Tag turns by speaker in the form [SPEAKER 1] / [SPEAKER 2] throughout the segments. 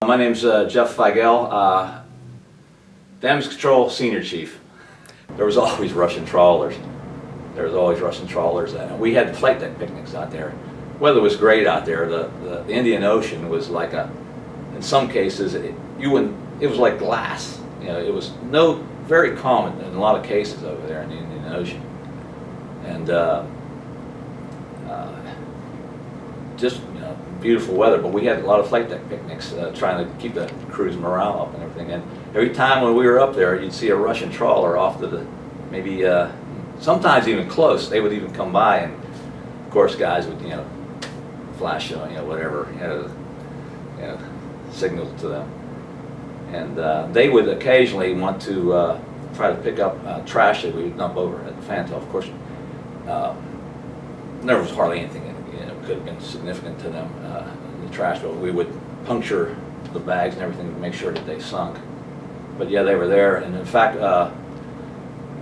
[SPEAKER 1] My name's Jeff Figel, Damage Control Senior Chief. There was always Russian trawlers. And we had flight deck picnics out there. Weather was great out there. The Indian Ocean was like in some cases, it was like glass. You know, it was very calm in a lot of cases over there in the Indian Ocean. And just beautiful weather, but we had a lot of flight deck picnics trying to keep the crew's morale up and everything. And every time when we were up there, you'd see a Russian trawler off to the, maybe sometimes even close. They would even come by, and of course guys would flash whatever signal to them. And they would occasionally want to try to pick up trash that we would dump over at the Fantail. Of course, there was hardly anything in it. Could have been significant to them in the trash, but we would puncture the bags and everything to make sure that they sunk. But yeah, they were there, and in fact,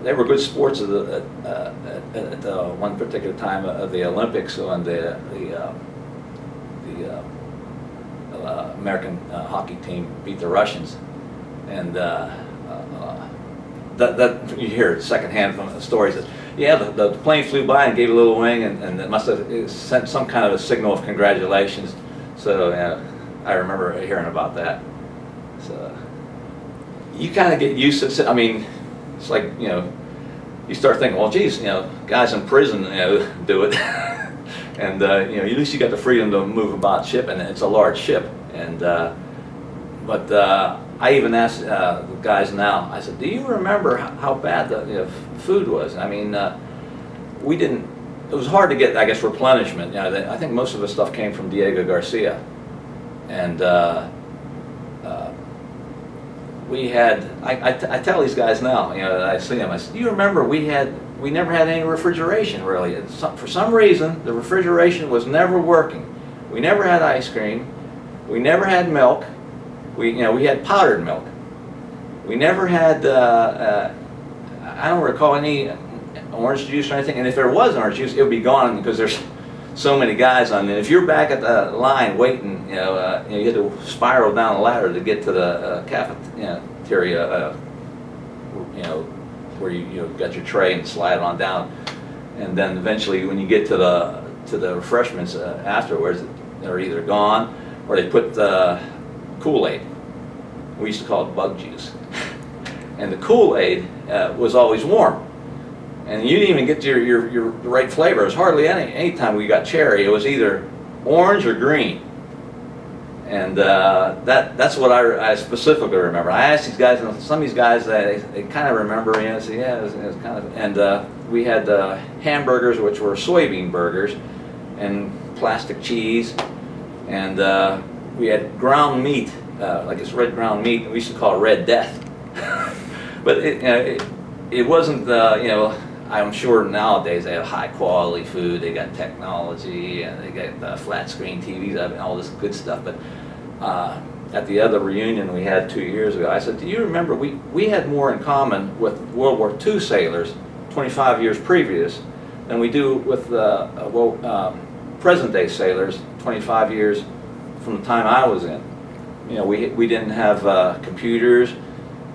[SPEAKER 1] they were good sports at one particular time of the Olympics when the American hockey team beat the Russians, and that you hear secondhand from the stories that yeah, the plane flew by and gave a little wing, and it must have sent some kind of a signal of congratulations. So I remember hearing about that. So you kind of get used to it. I mean, it's like you start thinking, well, geez, guys in prison do it, and at least you got the freedom to move about ship, and it's a large ship. And but I even asked the guys now, I said, do you remember how bad the food was? I mean, we didn't, it was hard to get, I guess, replenishment. I think most of the stuff came from Diego Garcia. And we had, I tell these guys now, that I see them, I said, do you remember we never had any refrigeration, really. For some reason, the refrigeration was never working. We never had ice cream. We never had milk. We had powdered milk. We never had, I don't recall any orange juice or anything, and if there was orange juice, it would be gone because there's so many guys on it. If you're back at the line waiting, you had to spiral down the ladder to get to the cafeteria, where you got your tray and slide it on down, and then eventually when you get to the refreshments afterwards, they're either gone or they put Kool-Aid. We used to call it bug juice. And the Kool-Aid was always warm. And you didn't even get your right flavor. It was hardly any time we got cherry. It was either orange or green. And that's what I specifically remember. I asked these guys, and some of these guys, they kind of remember, say, yeah, it was kind of, and we had hamburgers, which were soybean burgers, and plastic cheese, and we had ground meat, like this red ground meat, and we used to call it Red Death. But it wasn't, I'm sure nowadays they have high quality food, they got technology, and they got flat screen TVs, and all this good stuff. But at the other reunion we had 2 years ago, I said, do you remember we had more in common with World War II sailors 25 years previous than we do with present day sailors 25 years from the time I was in. We didn't have computers,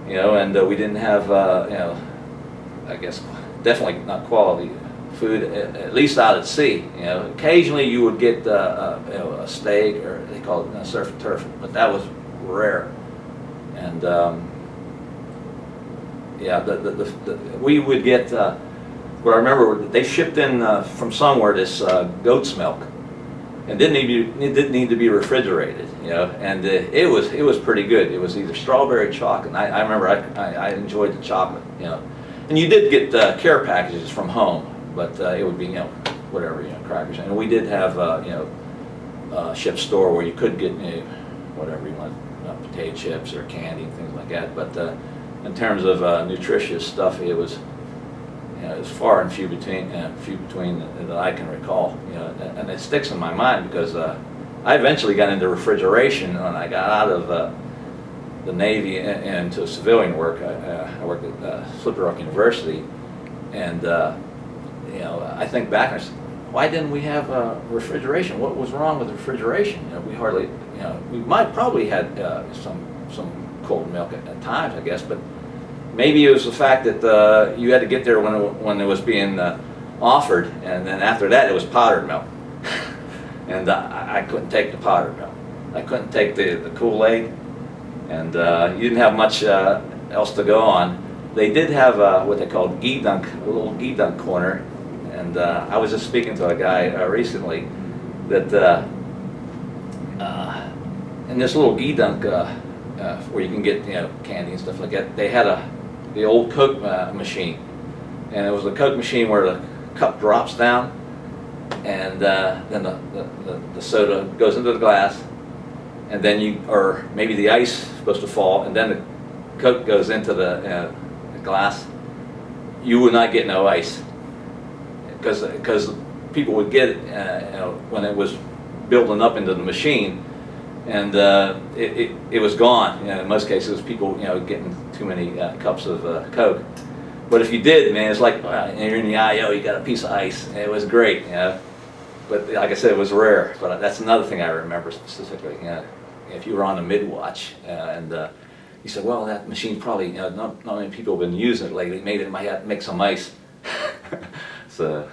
[SPEAKER 1] and we didn't have, I guess, definitely not quality food, at least out at sea. Occasionally you would get a steak, or they call it surf and turf, but that was rare. And we would get. What I remember, they shipped in from somewhere this goat's milk, and it didn't need to be refrigerated, and it was pretty good. It was either strawberry chocolate, and I remember I enjoyed the chocolate, and you did get care packages from home, but it would be whatever, crackers, and we did have a ship store where you could get whatever you want, potato chips or candy and things like that. But in terms of nutritious stuff, it was far and few between that I can recall, and it sticks in my mind because I eventually got into refrigeration when I got out of the Navy and into civilian work. I worked at Slippery Rock University, and I think back and I said, why didn't we have refrigeration? What was wrong with refrigeration? We hardly you know, we might probably had some cold milk at times, I guess, but maybe it was the fact that you had to get there when it was being offered, and then after that it was powdered milk. And I couldn't take the powdered milk. I couldn't take the Kool-Aid, and you didn't have much else to go on. They did have what they called ghee dunk, a little ghee dunk corner, and I was just speaking to a guy recently that in this little ghee dunk where you can get, you know, candy and stuff like that, they had the old Coke machine, and it was a Coke machine where the cup drops down, and then the soda goes into the glass, and then or maybe the ice is supposed to fall, and then the Coke goes into the glass. You would not get no ice, because people would get it, you know, when it was building up into the machine, and it was gone. You know, in most cases, people, you know, getting too many cups of Coke. But if you did, man, it's like you're in the IO, you got a piece of ice. It was great, you know. But like I said, it was rare. But that's another thing I remember specifically. You know, if you were on the mid-watch and you said, well, that machine probably, you know, not many people have been using it lately. Maybe it might have to make some ice. So.